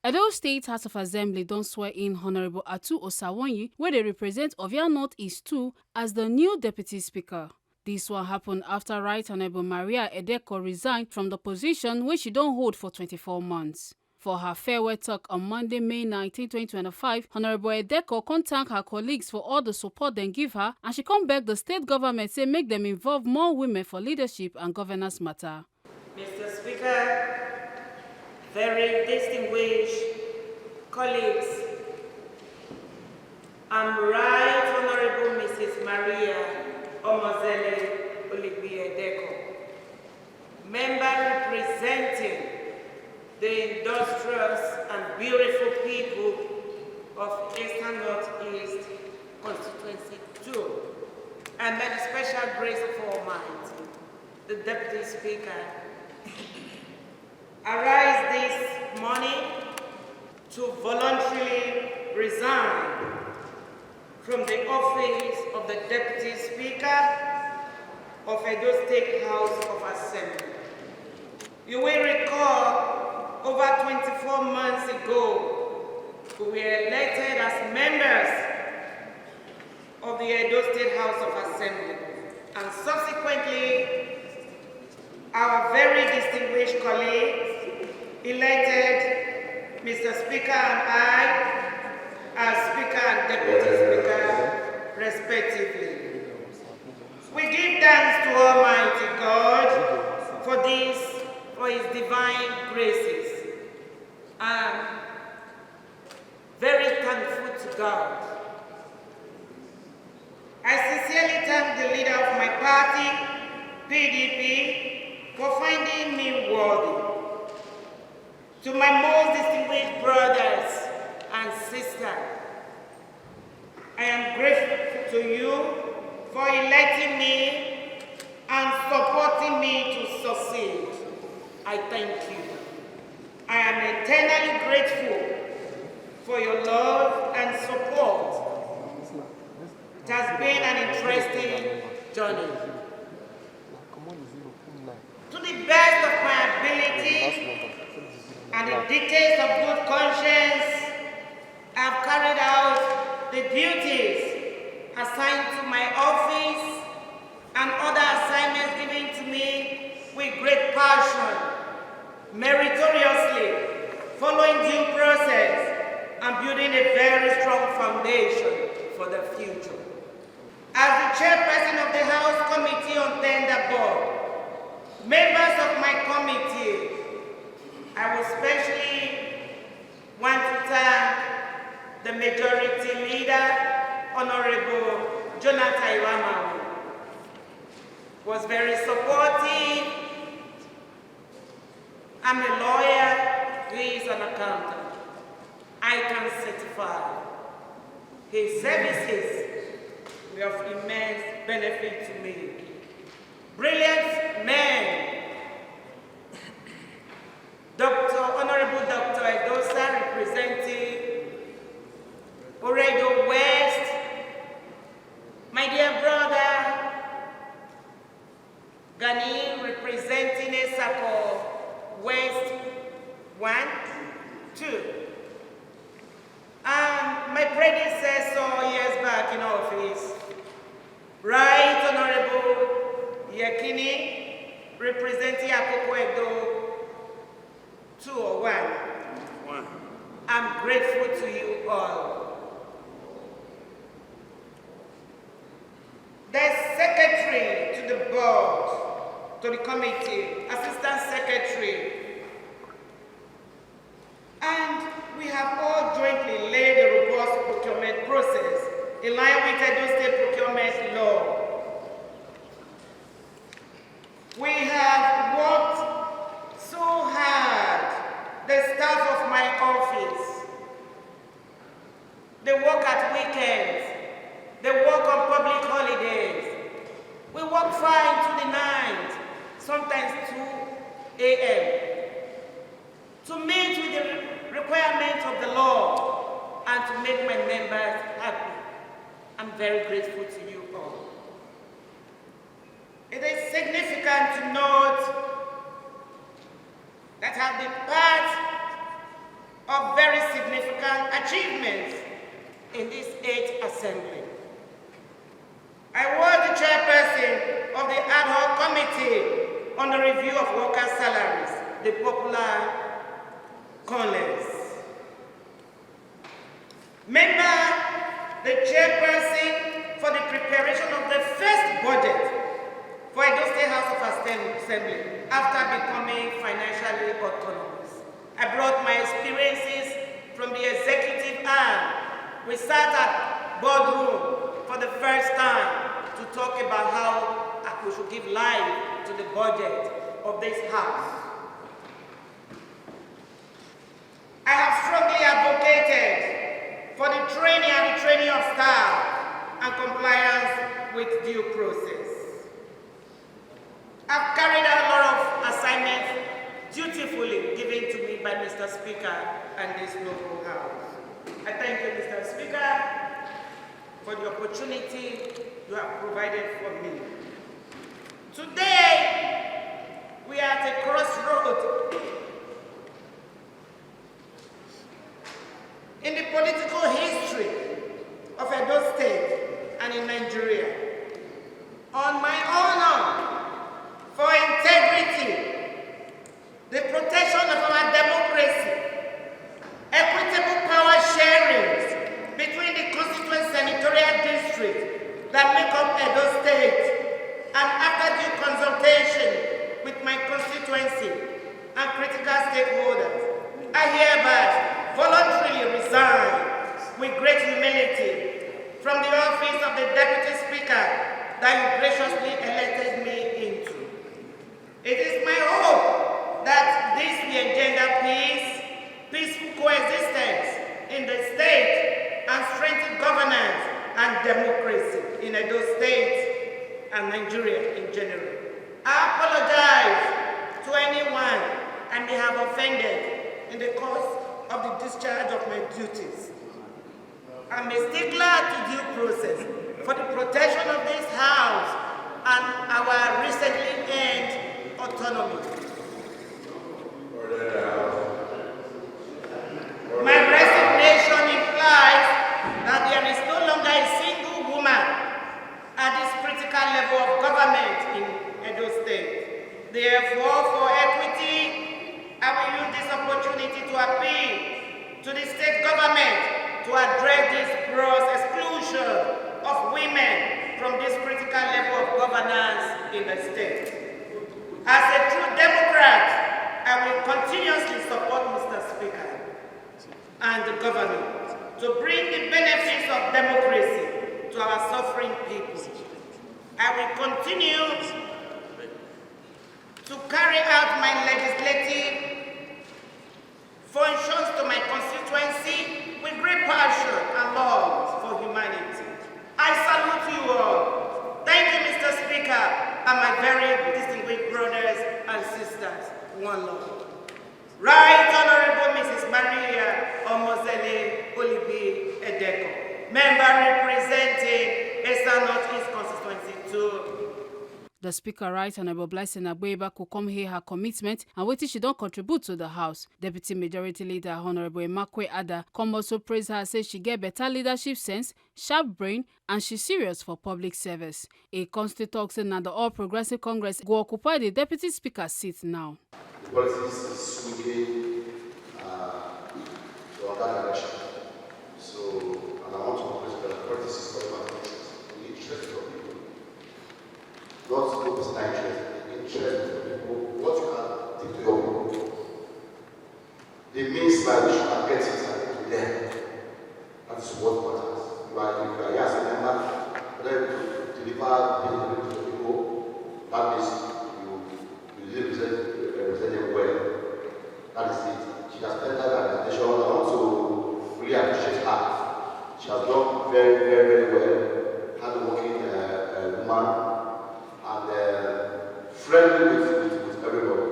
Edo State House of Assembly don swear in Honorable Atu Osamwonyi, where they represent Ovia North East 2, as the new Deputy Speaker. This one happened after Right Honorable Maria Edeko resigned from the position which she don't hold for 24 months. For her farewell talk on Monday, May 19, 2025, Honorable Edeko can thank her colleagues for all the support they give her, and she come back the state government say make them involve more women for leadership and governance matter. Mr. Speaker, very distinguished colleagues, I'm Right Honorable Mrs. Maria Edeko, member representing the industrious and beautiful people of Eastern Northeast Constituency 2, and by the special grace of Almighty, the Deputy Speaker, arise this morning to voluntarily resign from the office of the Deputy Speaker of Edo State House of Assembly. You will recall, over 24 months ago, we were elected as members of the Edo State House of Assembly, and subsequently, our very distinguished colleagues elected Mr. Speaker and I as Speaker and Deputy Speaker, respectively. We give thanks to Almighty God for this, for His divine graces. I'm very thankful to God. I sincerely thank the leader of my party, PDP, for finding me worthy. To my most distinguished brothers and sisters, I am grateful to you for electing me and supporting me to succeed. I thank you. I am eternally grateful for your love and support. It has been an interesting journey. To the best of my ability and the dictates of good conscience, I have carried out the duties assigned to my office and other assignments given to me with great passion, meritoriously, following due process and building a very strong foundation for the future. As the chairperson of the House Committee on Tender Board, members of my committee, I would especially want to thank the majority leader, Honorable Jonathan Iwamawu, was very supportive. I'm a lawyer, he is an accountant. I can certify his services were of immense benefit to me. Brilliant men. Honorable Dr. Edosa representing Oredo West, my dear brother Gani representing Esako West 1, 2. And my predecessor years back in office, Right Honorable Yakini representing Akoko Edo 2 or 1. I'm grateful to you all. The secretary to the board, to the committee, assistant secretary, and we have all jointly laid a robust procurement process in line with Edo State procurement law. We have worked so hard, the staff of my office. They work at weekends. They work on public holidays. We work 5 to the night, sometimes 2 a.m. to meet with the requirements of the law and to make my members happy. I'm very grateful to you all. It is significant to note that I've been part of very achievements in this 8th Assembly. I was the chairperson of the ad hoc committee on the review of workers' salaries, the popular CONLES. Member, the chairperson for the preparation of the first budget for Edo State House of Assembly after becoming financially autonomous. I brought my experiences from the executive arm. We sat at boardroom for the first time to talk about how we should give life to the budget of this house. I have strongly advocated for the training and retraining of staff and compliance with due process. I've carried out a lot of assignments dutifully given to me by Mr. Speaker and this noble house. I thank you, Mr. Speaker, for the opportunity you have provided for me. Today, we are at a crossroad in the political history of Edo State and in Nigeria. On my honor, for integrity, the protection of our democracy, equitable power sharing between the constituent senatorial districts that make up Edo State, and after due consultation with my constituency and critical stakeholders, I hereby voluntarily resign with great humility from the office of the Deputy Speaker that you graciously elected me into. It is my hope that this will engender peace, peaceful coexistence in the state, and strengthen governance and democracy in Edo State and Nigeria in general. I apologize to anyone I may have offended in the course of the discharge of my duties. I'm a stickler to due process for the protection of this house and our recently earned autonomy. My resignation implies that there is no longer a single woman at this critical level of government in Edo State. Therefore, for equity, I will use this opportunity to appeal to the state government to address this gross exclusion of women from this critical level of governance in the state. As a true Democrat, I will continuously support Mr. Speaker and the government to bring the benefits of democracy to our suffering people. I will continue to carry out my legislative functions to my constituency with great passion and love for humanity. I salute you all. Thank you, Mr. Speaker, and my very distinguished brothers and sisters. One love. Right Honorable Mrs. Maria Omozele Olibi Edeko, member representing Eastern Northeast Constituency 2. The Speaker, Right Honorable Blessing Agboeba, could come here her commitment and what she don't contribute to the House. Deputy Majority Leader Honorable Emakwe Ada come also praise her, say she get better leadership sense, sharp brain, and she's serious for public service. A constant talk saying that the All Progressive Congress go occupy the Deputy Speaker's seat now. The politics is swinging to another direction. So, and I want to propose that politics is all about interest, the interest of people. Not the personal interest, the interest of people, what you can take to your people. The means by which you can get it to them. That is what matters. If you are here as a member, whether you deliver the to people, that means you represent them well. That is it. She has spent that presentation. I want to really appreciate her. She has done very, very, very well. Hard-working woman. And friendly with everybody.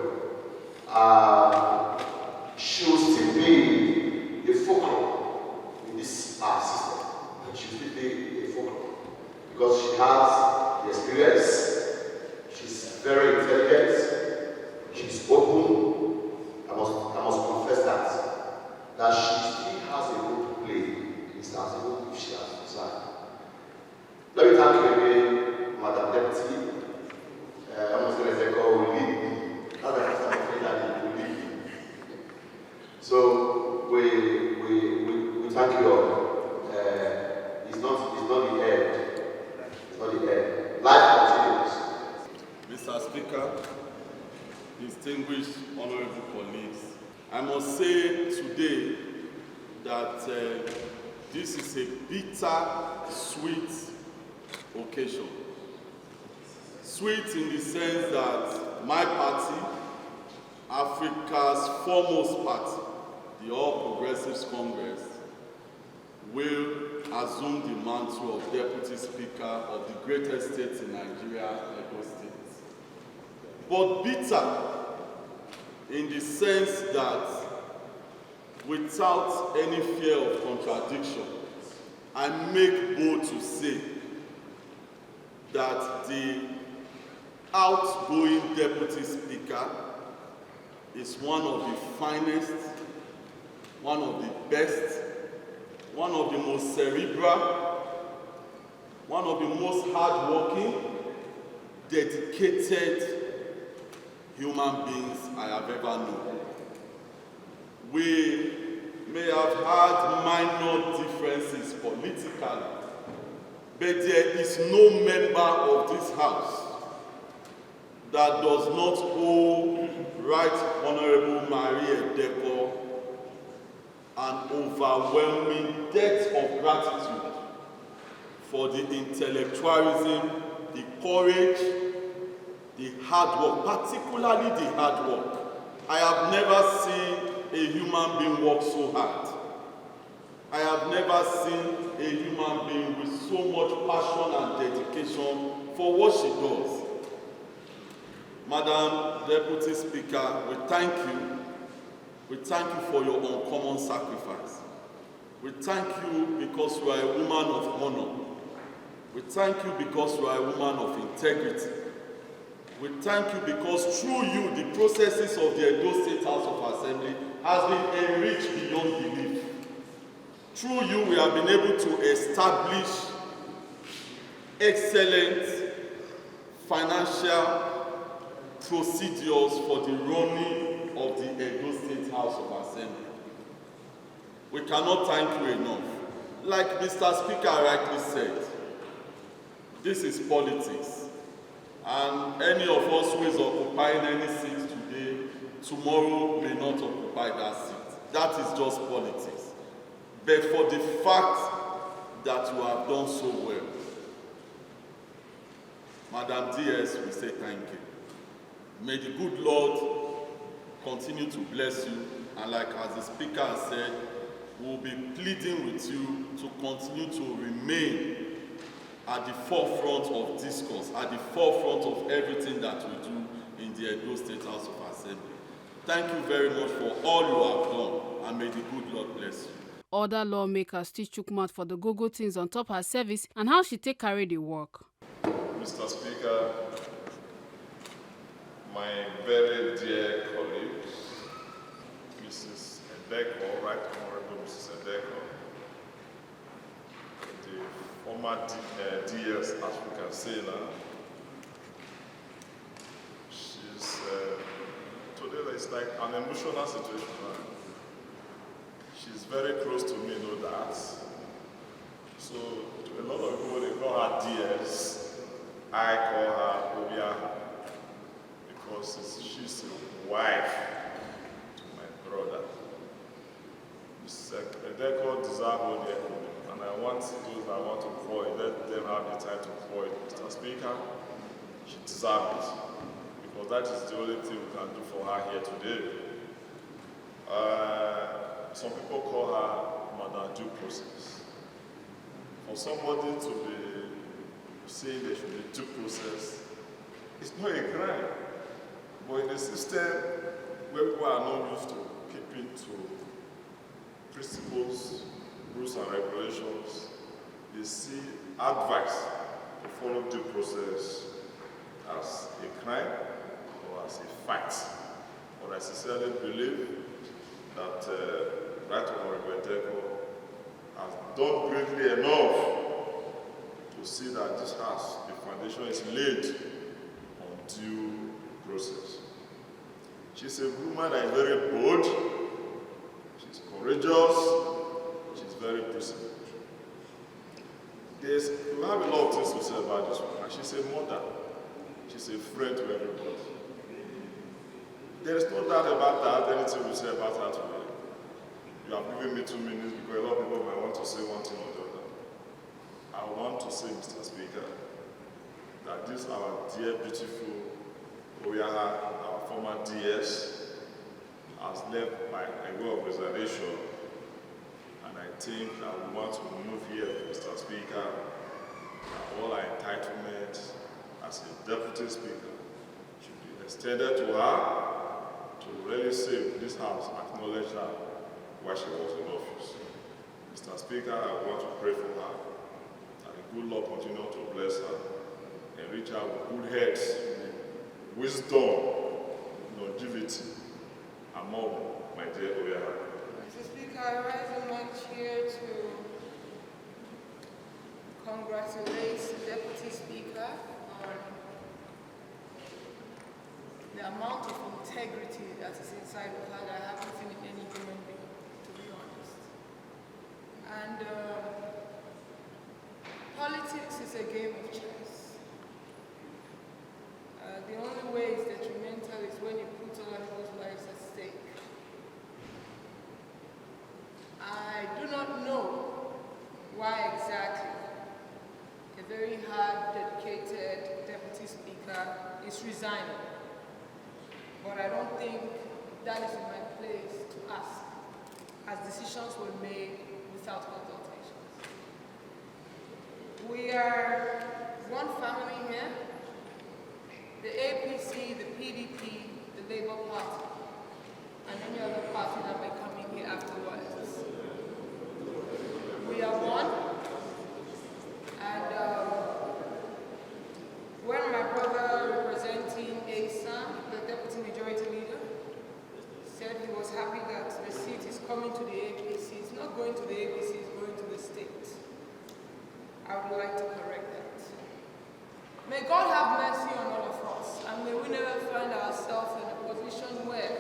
She will still be a fulcrum in this system. She will still be a fulcrum because she has ministers, even if she has resigned. Let me thank you again, Madam Deputy. I'm just going to say, God will lead me. That's the first time I say that He will lead me. So we thank you all. It's not the end. It's not the end. Life continues. Mr. Speaker, distinguished honorable colleagues, I must say today that this is a bitter-sweet occasion. Sweet in the sense that my party, Africa's foremost party, the All Progressives Congress, will assume the mantle of Deputy Speaker of the greatest state in Nigeria, Edeko State. But bitter in the sense that without any fear of contradiction, I make bold to say that the outgoing Deputy Speaker is one of the finest, one of the best, one of the most cerebral, one of the most hardworking, dedicated human beings I have ever known. We may have had minor differences politically, but there is no member of this House that does not owe Right Honorable Marie Edeko an overwhelming debt of gratitude for the intellectualism, the courage, the hard work, particularly the hard work. I have never seen a human being work so hard. I have never seen a human being with so much passion and dedication for what she does. Madam Deputy Speaker, we thank you. We thank you for your uncommon sacrifice. We thank you because you are a woman of honor. We thank you because you are a woman of integrity. We thank you because through you, the processes of the Edo State House of Assembly has been enriched beyond belief. Through you, we have been able to establish excellent financial procedures for the running of the Edo State House of Assembly. We cannot thank you enough. Like Mr. Speaker rightly said, this is politics. And any of us who is occupying any seat today, tomorrow may not occupy that seat. That is just politics. But for the fact that you have done so well, Madam DS, we say thank you. May the good Lord continue to bless you, and like as the Speaker has said, we will be pleading with you to continue to remain at the forefront of discourse, at the forefront of everything that we do in the Edo State House of Assembly. Thank you very much for all you have done, and may the good Lord bless you. Other lawmakers still chook mouth for the go-go things on top her service and how she take carry the work. Mr. Speaker, my very dear colleague, Mrs. Edeko, Right Honorable Mrs. Edeko, the former DS, as we can say now, she's, today it's like an emotional situation. She's very close to me, know that. So, to a lot of people, they call her DS. I call her Obia, because she's a wife to my brother. Mrs. Edeko deserves all the equity, and I want those that want to call it, let them have the time to call it. Mr. Speaker, she deserves it, because that is the only thing we can do for her here today. Some people call her Madam Due Process. For somebody to be saying there should be due process, it's not a crime. But in a system where people are not used to keeping to principles, rules and regulations, they see advice to follow due process as a crime or as a fact. But I sincerely believe that Right Honorable Edeko has done greatly enough to see that this house, the foundation is laid on due process. She's a woman that is very bold, she's courageous, she's very principled. We have a lot of things to say about this one, and she's a mother, she's a friend to everybody. There is no doubt about that, anything we say about her today. You have given me 2 minutes because a lot of people might want to say one thing or the other. I want to say, Mr. Speaker, that this our dear, beautiful Oyaha, our former DS, has left by a way of resignation. And I think that we want to move here, Mr. Speaker, that all our entitlements as a deputy speaker should be extended to her to really say this house acknowledge her while she was in office. Mr. Speaker, I want to pray for her, that the good Lord continue to bless her and reach her with good heads, wisdom, longevity among my dear Oyaha. Mr. Speaker, I rise in my chair to congratulate the Deputy Speaker on the amount of integrity that is inside of her that I haven't seen in any human being. And politics is a game of chess. The only way it's detrimental is when you put other people's lives at stake. I do not know why exactly a very hard, dedicated deputy speaker is resigning. But I don't think that is in my place to ask, as decisions were made without consultations. We are one family here, the APC, the PDP, the Labour Party, and any other party that may come in here afterwards. We are one, and when my brother representing ASA, the Deputy Majority Leader, said he was happy that the seat is coming to the APC. It's not going to the APC, it's going to the state. I would like to correct that. May God have mercy on all of us, and may we never find ourselves in a position where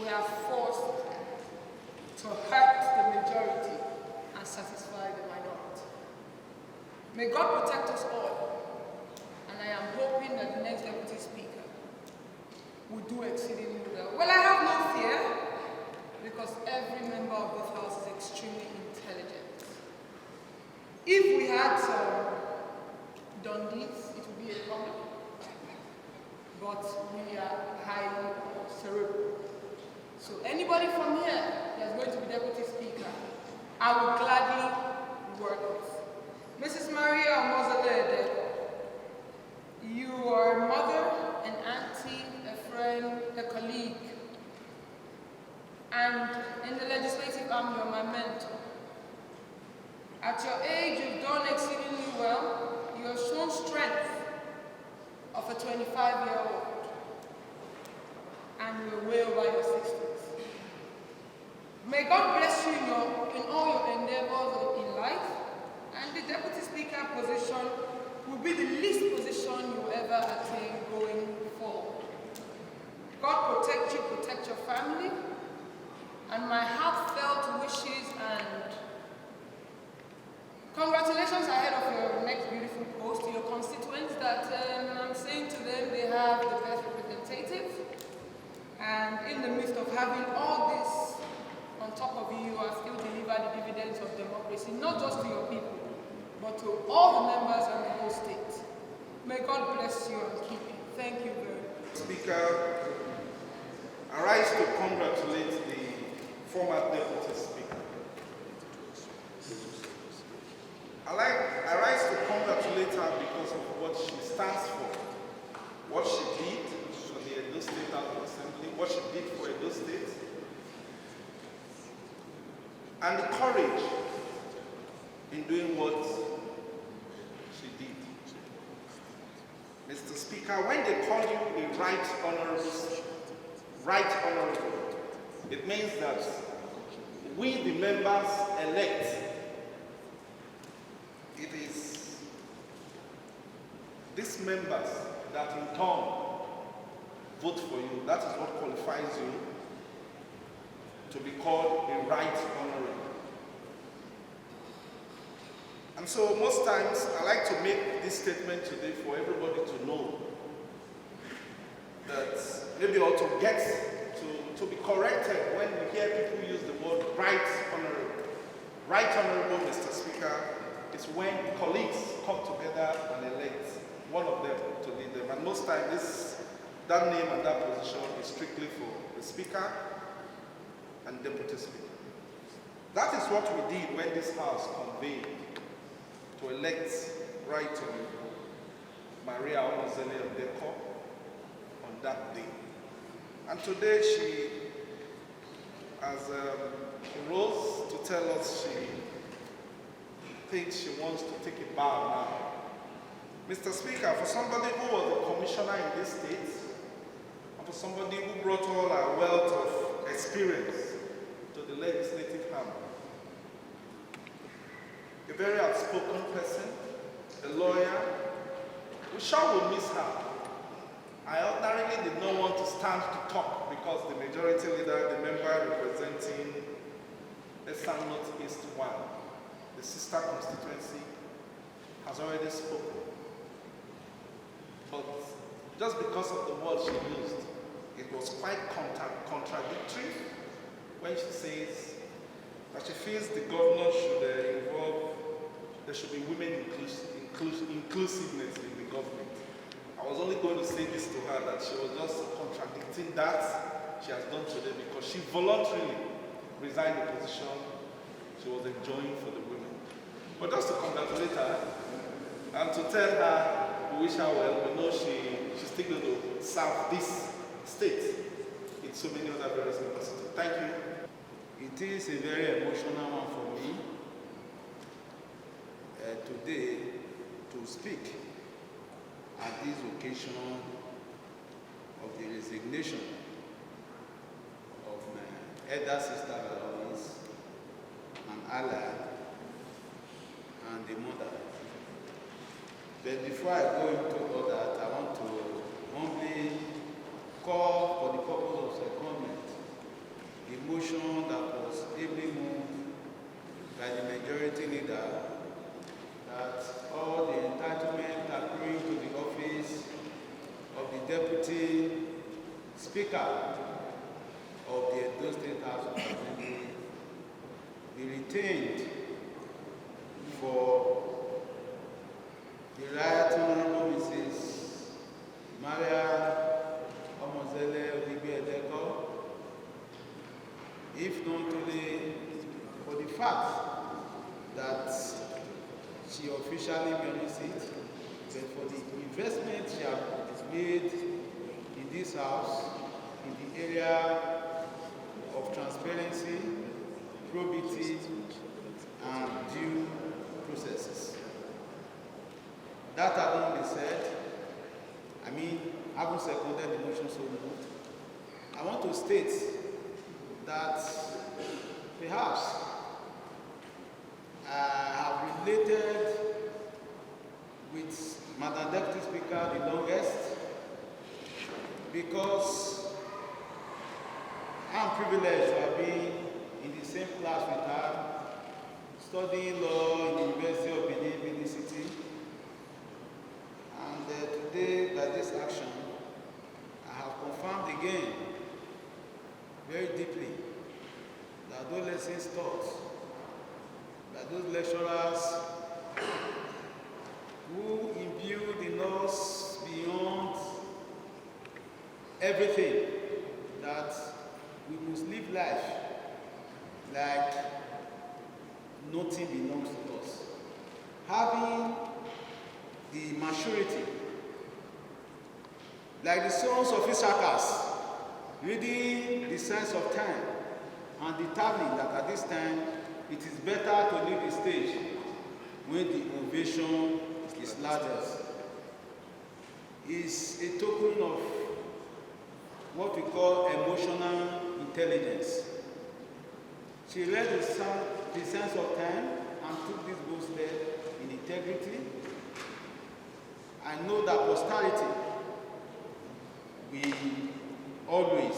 we are forced to hurt the majority and satisfy the minority. May God protect us all, and I am hoping that the next Deputy Speaker will do exceedingly well. Well, I have no fear, because every member of this house is extremely intelligent. If we had some Dundies, it would be a problem. But we are highly cerebral. So anybody from here that's going to be Deputy Speaker, I will gladly work with. Mrs. Maria Edeko, you are a mother, an auntie, a friend, a colleague, and in the legislative arm, you're my mentor. At your age, you've done exceedingly well. You have shown strength of a 25-year-old, and you're way over your 60s. May God bless you in all your endeavors in life, and the Deputy Speaker position will be the least position you will ever attain going forward. God protect you, protect your family, and my heartfelt wishes and congratulations ahead of your next beautiful post to your constituents that I'm saying to them they have the best representative. And in the midst of having all this on top of you, you are still delivering the dividends of democracy, not just to your people, but to all the members and the whole state. May God bless you and keep you. Thank you very much. Speaker, I rise to congratulate the former Deputy Speaker. I rise to congratulate her because of what she stands for, what she did for the Edo State House of Assembly, what she did for Edo State, and the courage in doing what she did. Mr. Speaker, when they call you a right honorable, it means that we the members elect, it is these members that in turn vote for you. That is what qualifies you to be called a right honorable. And so most times I like to make this statement today for everybody to know that maybe or to get to be corrected when we hear people use the word right honorable. Right honorable, Mr. Speaker, is when colleagues come together and elect one of them to lead them. And most times that name and that position is strictly for the Speaker and Deputy Speaker. That is what we did when this House convened to elect Right Honorable Maria Omozele of Edeko on that day. And today she rose to tell us she thinks she wants to take a bow now. Mr. Speaker, for somebody who was a commissioner in this state, and for somebody who brought all our wealth of experience to the legislative arm, a very outspoken person, a lawyer, we sure will miss her. I ordinarily did not want to stand to talk because the majority leader, the member representing Esan North East 1, the sister constituency, has already spoken. But just because of the words she used, it was quite contradictory when she says that she feels the governor should there should be women inclusiveness in the government. I was only going to say this to her, that she was just contradicting that she has done today because she voluntarily resigned the position she was enjoying for the women. But just to congratulate her and to tell her we wish her well, we know she's still going to serve this state in so many other various capacities. Thank you. It is a very emotional one for me today to speak at this occasion of the resignation of my elder sister Alois and ally and the mother. But before I go into all that, I want to humbly call for the purpose of secondment the motion that was ably moved by the majority leader that all the entitlement accruing to the office of the Deputy Speaker of the Edo State House of Assembly be retained for the Right Honorable Mrs. Maria Omozele of Edeko, if not only for the fact that she officially merits it, but for the investment she has made in this house in the area of transparency, probity, and due processes. That having been said, having seconded the motion so moved, I want to state that perhaps I have related with Madam Deputy Speaker the longest because I'm privileged to have been in the same class with her, studying law in the University of Benin City. And today, by this action, I have confirmed again, very deeply, that those lessons taught by those lecturers who imbued in us beyond everything that we must live life like nothing belongs to us. Having the maturity, like the sons of Issachar, reading the signs of time and determining that at this time it is better to leave the stage when the ovation is largest, is a token of what we call emotional intelligence. She read the sense of time and took this bold step in integrity. I know that posterity will always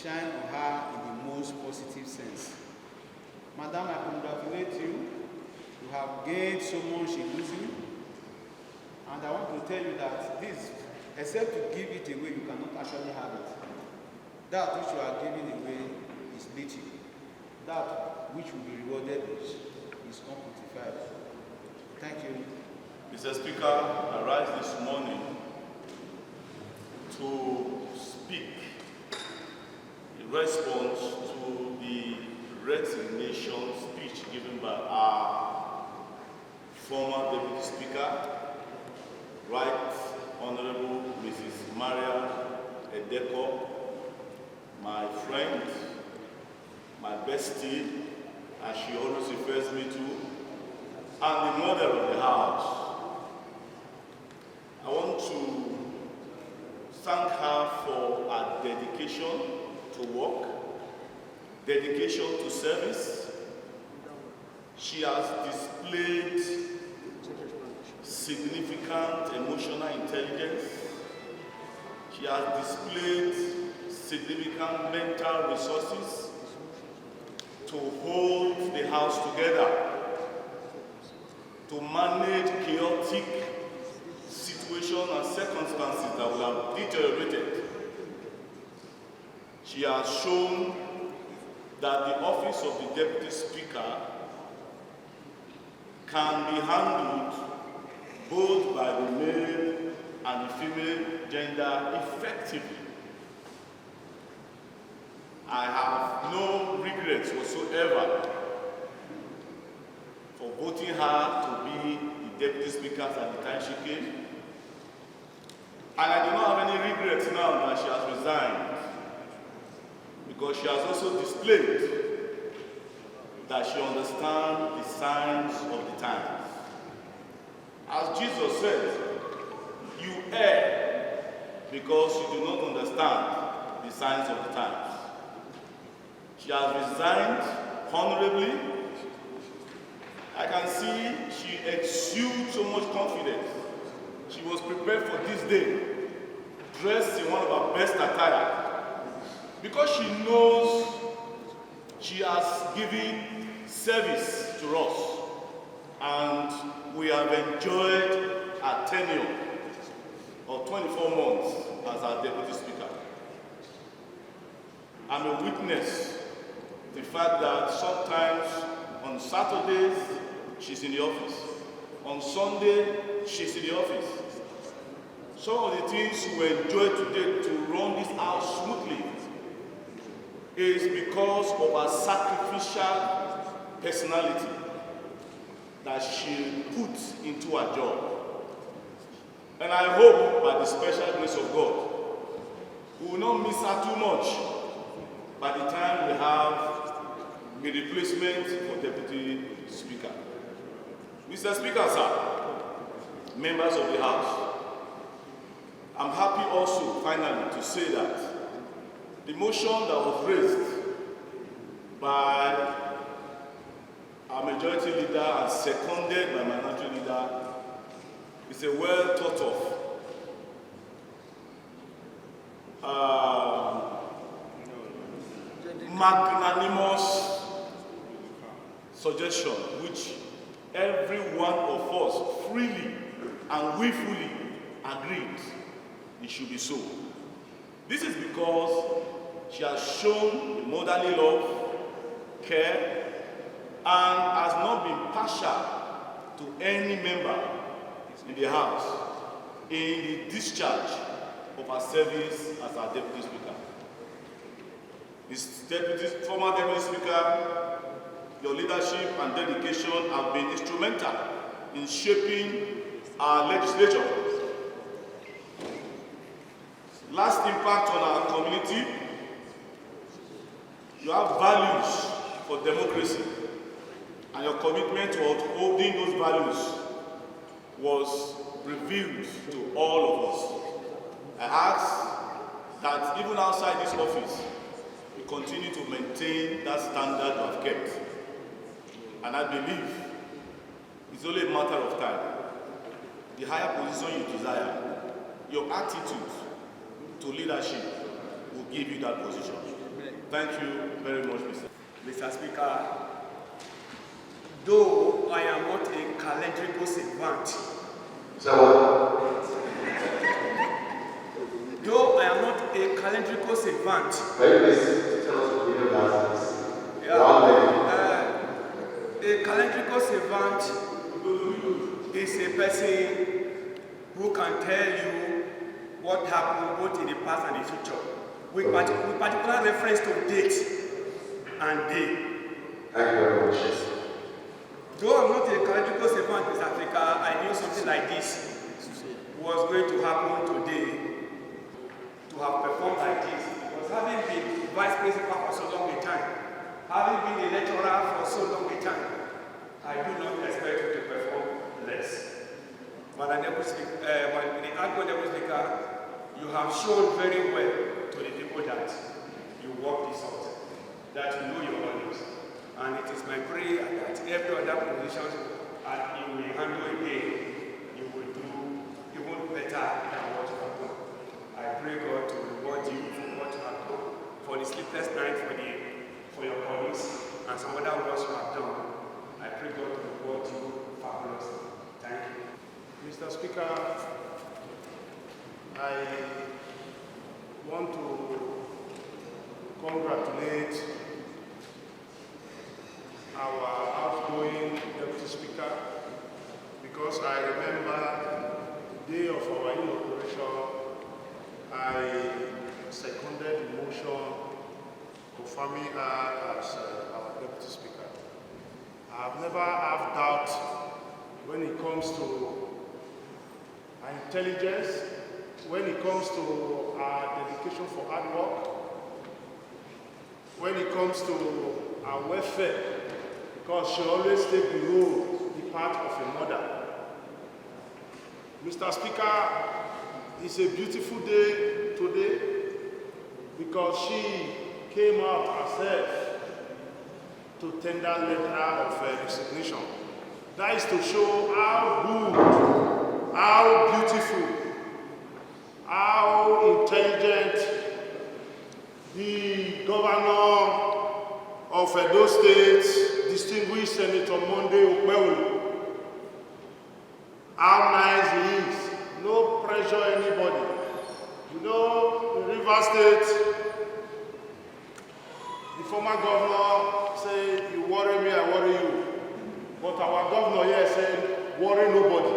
shine on her in the most positive sense. Madam, I congratulate you. You have gained so much in losing. And I want to tell you that this, except to give it away, you cannot actually have it. That which you are giving away is fleeting. That which will be rewarded is unquantified. Thank you. Mr. Speaker, I rise this morning to speak in response to the resignation speech given by our former Deputy Speaker, Right Honorable Mrs. Maria Edeko, my friend, my bestie, as she always refers me to, and the mother of the house. I want to thank her for her dedication to work, dedication to service. She has displayed significant emotional intelligence. She has displayed significant mental resources to hold the house together, to manage chaotic situations and circumstances that will have deteriorated. She has shown that the office of the Deputy Speaker can be handled both by the male and the female gender effectively. I have no regrets whatsoever for voting her to be the Deputy Speaker at the time she came. And I do not have any regrets now that she has resigned, because she has also displayed that she understands the signs of the times. As Jesus said, you err because you do not understand the signs of the times. She has resigned honorably. I can see she exudes so much confidence. She was prepared for this day, dressed in one of her best attire, because she knows she has given service to us, and we have enjoyed her tenure of 24 months as our Deputy Speaker. I'm a witness to the fact that sometimes on Saturdays she's in the office, on Sunday she's in the office. Some of the things we enjoy today to run this house smoothly is because of her sacrificial personality that she puts into her job. And I hope by the special grace of God, we will not miss her too much by the time we have a replacement for Deputy Speaker. Mr. Speaker, sir, members of the House, I'm happy also, finally, to say that the motion that was raised by our majority leader and seconded by minority leader is a well thought of, magnanimous suggestion which every one of us freely and willfully agreed it should be so. This is because she has shown motherly love, care, and has not been partial to any member in the House in the discharge of her service as our Deputy Speaker. Former Deputy Speaker, your leadership and dedication have been instrumental in shaping our legislature. Last impact on our community, you have values for democracy, and your commitment to upholding those values was revealed to all of us. I ask that even outside this office, you continue to maintain that standard you have kept. And I believe it's only a matter of time. The higher position you desire, your attitude to leadership will give you that position. Thank you very much, Mr. Speaker. Though I am not a calendrical savant, though I am not a calendrical savant, a calendrical savant is a person who can tell you what happened both in the past and the future, with particular reference to date and day. Thank you very much. Though I'm not a calendrical savant in Africa, I knew something like this was going to happen today. To have performed like this, because having been vice principal for so long a time, having been a lecturer for so long a time, I do not expect you to perform less. But the Honorable Speaker, you have shown very well to the people that you work this out, that you know your values. And it is my prayer that every other position you will handle again, you will do even better than what you have done. I pray God to reward you for what you have done, for the sleepless night for your colleagues, and some other works you have done. I pray God to reward you fabulously. Thank you. Mr. Speaker, I want to congratulate our outgoing Deputy Speaker, because I remember the day of our inauguration, I seconded the motion confirming her as our Deputy Speaker. I have never had doubt when it comes to our intelligence, when it comes to our dedication for hard work, when it comes to our welfare, because she always takes the role, the part of a mother. Mr. Speaker, it's a beautiful day today because she came out herself to tender letter of resignation. That is to show how good, how beautiful, how intelligent the governor of Edo State, distinguished Senator Monday Okpewolo, how nice he is. No pressure anybody. You know, in Rivers State, the former governor said, you worry me, I worry you. But our governor here said, worry nobody.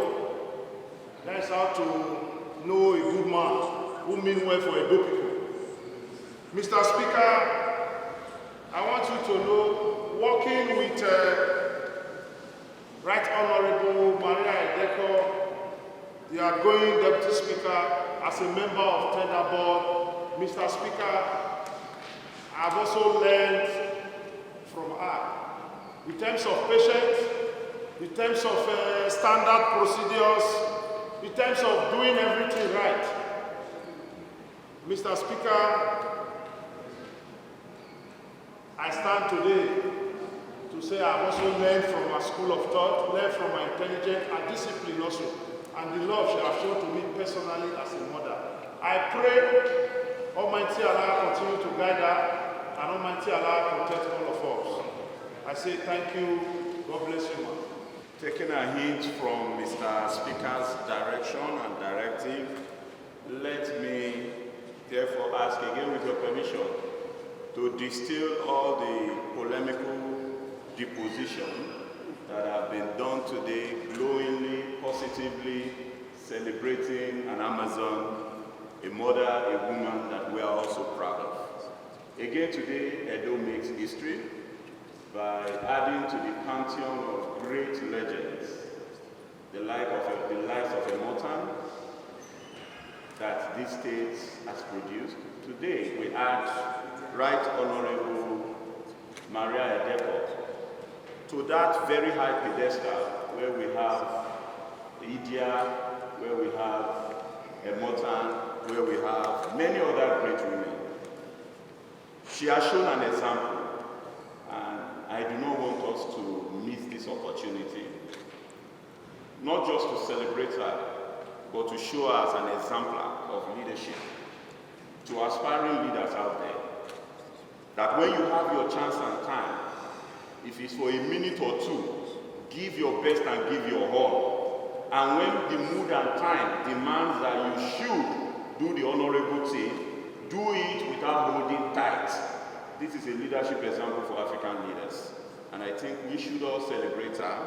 That's how to know a good man who means well for Edo people. Mr. Speaker, I want you to know, working with Right Honorable Maria Edeko, the outgoing Deputy Speaker, as a member of Tender Board, Mr. Speaker, I've also learned from her in terms of patience, in terms of standard procedures, in terms of doing everything right. Mr. Speaker, I stand today to say I've also learned from my school of thought, learned from my intelligence and discipline also, and the love she has shown to me personally as a mother. I pray Almighty Allah continue to guide her, and Almighty Allah protect all of us. I say thank you. God bless you, man. Taking a hint from Mr. Speaker's direction and directive, let me therefore ask again with your permission to distill all the polemical deposition that have been done today glowingly, positively, celebrating an Amazon, a mother, a woman that we are also proud of. Again today, Edo makes history by adding to the pantheon of great legends, the likes of Emotan that this state has produced. Today, we add Right Honorable Maria Edeko to that very high pedestal where we have EDHA, where we have Emotan, where we have many other great women. She has shown an example, and I do not want us to miss this opportunity, not just to celebrate her, but to show her as an exemplar of leadership to aspiring leaders out there. That when you have your chance and time, if it's for a minute or two, give your best and give your all. And when the mood and time demands that you should do the honorable thing, do it without holding tight. This is a leadership example for African leaders. And I think we should all celebrate her.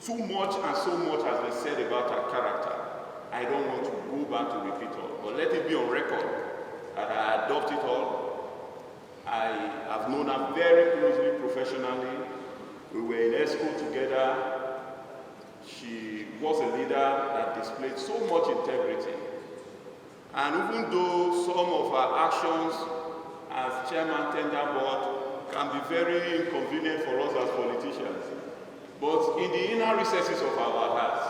Too much and so much has been said about her character. I don't want to go back to repeat all, but let it be on record that I adopt it all. I have known her very closely professionally. We were in Edeko together. She was a leader that displayed so much integrity. And even though some of her actions as chairman tender board can be very inconvenient for us as politicians, but in the inner recesses of our hearts,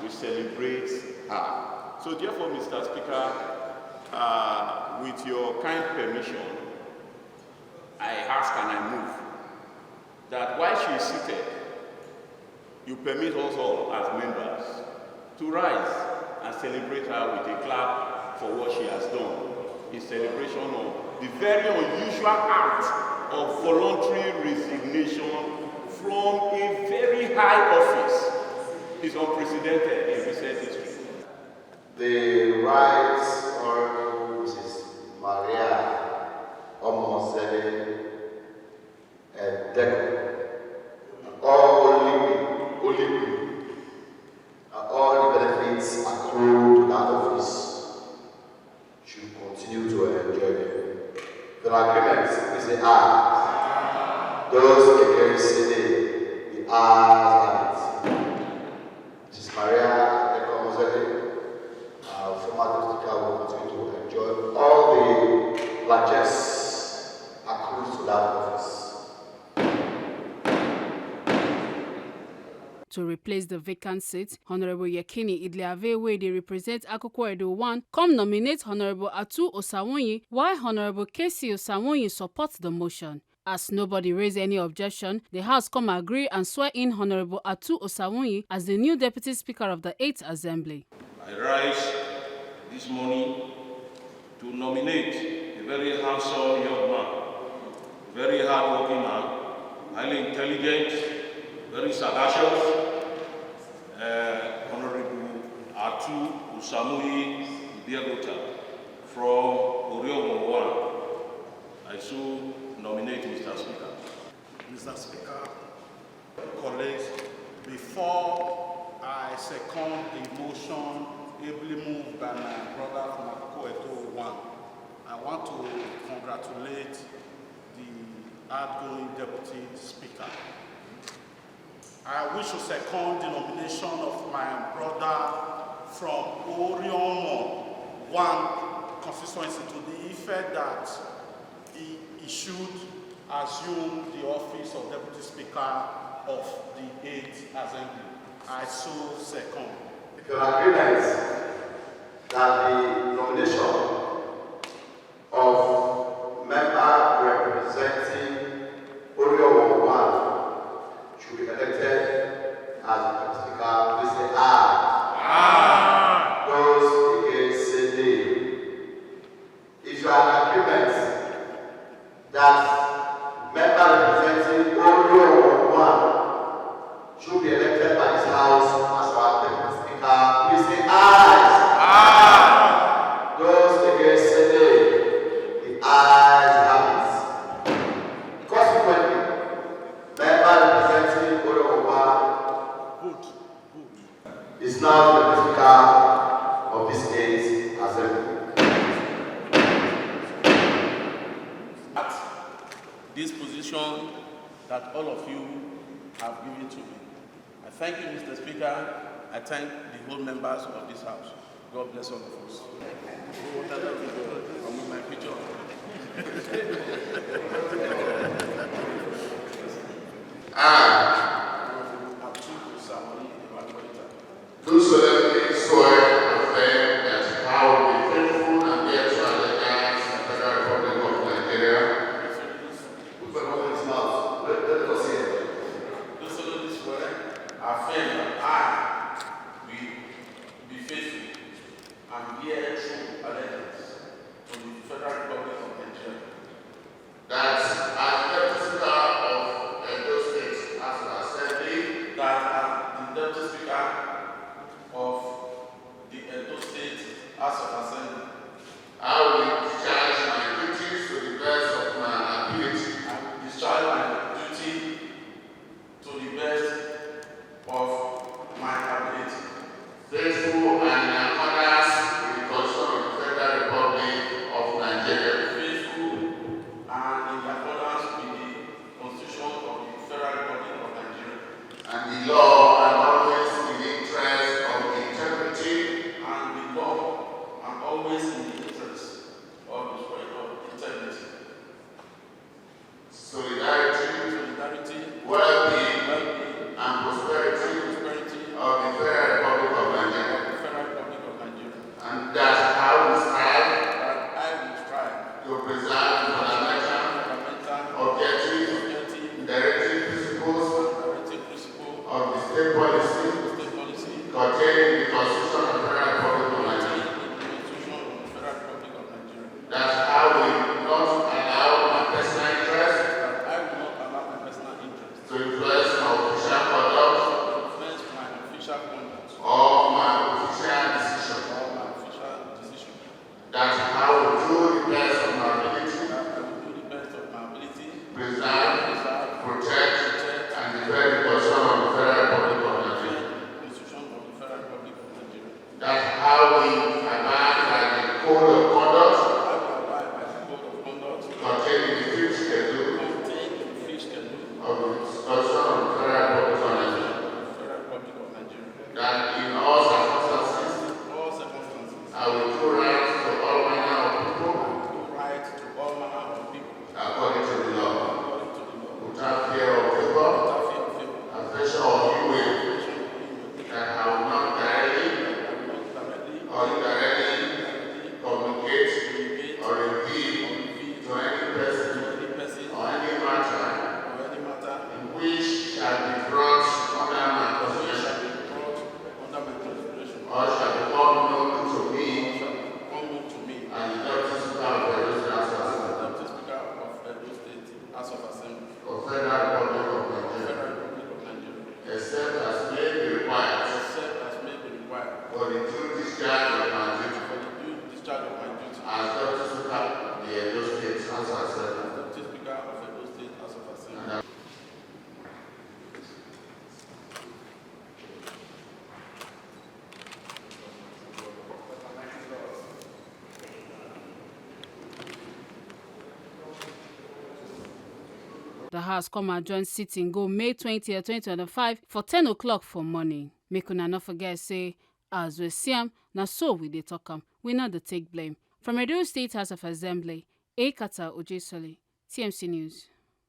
we celebrate her. So therefore, Mr. Speaker, with your kind permission, I ask and I move that while she is seated, you permit us all as members to rise and celebrate her with a clap for what she has done in celebration of the very unusual act of voluntary resignation from a very high office. Is unprecedented in recent history. The Right Honorable Mrs. Maria Omonosele Edeko, all only all the benefits accrued to that office should continue to enjoy them. The agreement is the aye. Those against the ayes have it. Mrs. Maria Edeko Omonosele, former Deputy Speaker, will continue to enjoy all the largesse accrued to that office. To replace the vacant seat, Honorable Yekini Idleave, where they represent Akoko Edo 1, come nominate Honorable Atu Osamwonyi, while Honorable KC Osamwonyi supports the motion. As nobody raised any objection, the House come agree and swear in Honorable Atu Osamwonyi as the new Deputy Speaker of the 8th Assembly. I rise this morning to nominate a very handsome young man, a very hard-working man, highly intelligent, very sagacious, Honorable Atu Osamwonyi of Edeko from Oriomo 1. I so nominate Mr. Speaker. Mr. Speaker, colleagues, before I second the motion ably moved by my brother from Akoko Edo 1, I want to congratulate the outgoing Deputy Speaker. I wish to second the nomination of my brother from Oriomo 1 constituency to the effect that he should assume the office of Deputy Speaker of the 8th Assembly. I so second. If you agree that the nomination of member representing Oriomo 1 should be elected as Deputy Speaker, please say aye. Aye. Those against say nay. If you are in agreement that member representing Oriomo 1 should be elected by this House as our Deputy Speaker, please say aye. Aye. Those against say nay. The ayes have it. Consequently, member representing Oriomo 1 is now the Speaker of this 8th Assembly. This position that all of you have given to me. I thank you, Mr. Speaker. I thank the whole members of this House. God bless all of us. I'm with my picture. Do solemnly swear and affirm that I will be faithful and bear to allegiance to the Federal Republic of Nigeria. The House come adjourn sitting go May 20, 2025 for 10 o'clock for morning. Make una not forget say, as we see am, na so we dey talk am. We not the take blame. From Edo State House of Assembly, Atu Osamwonyi, TMC News.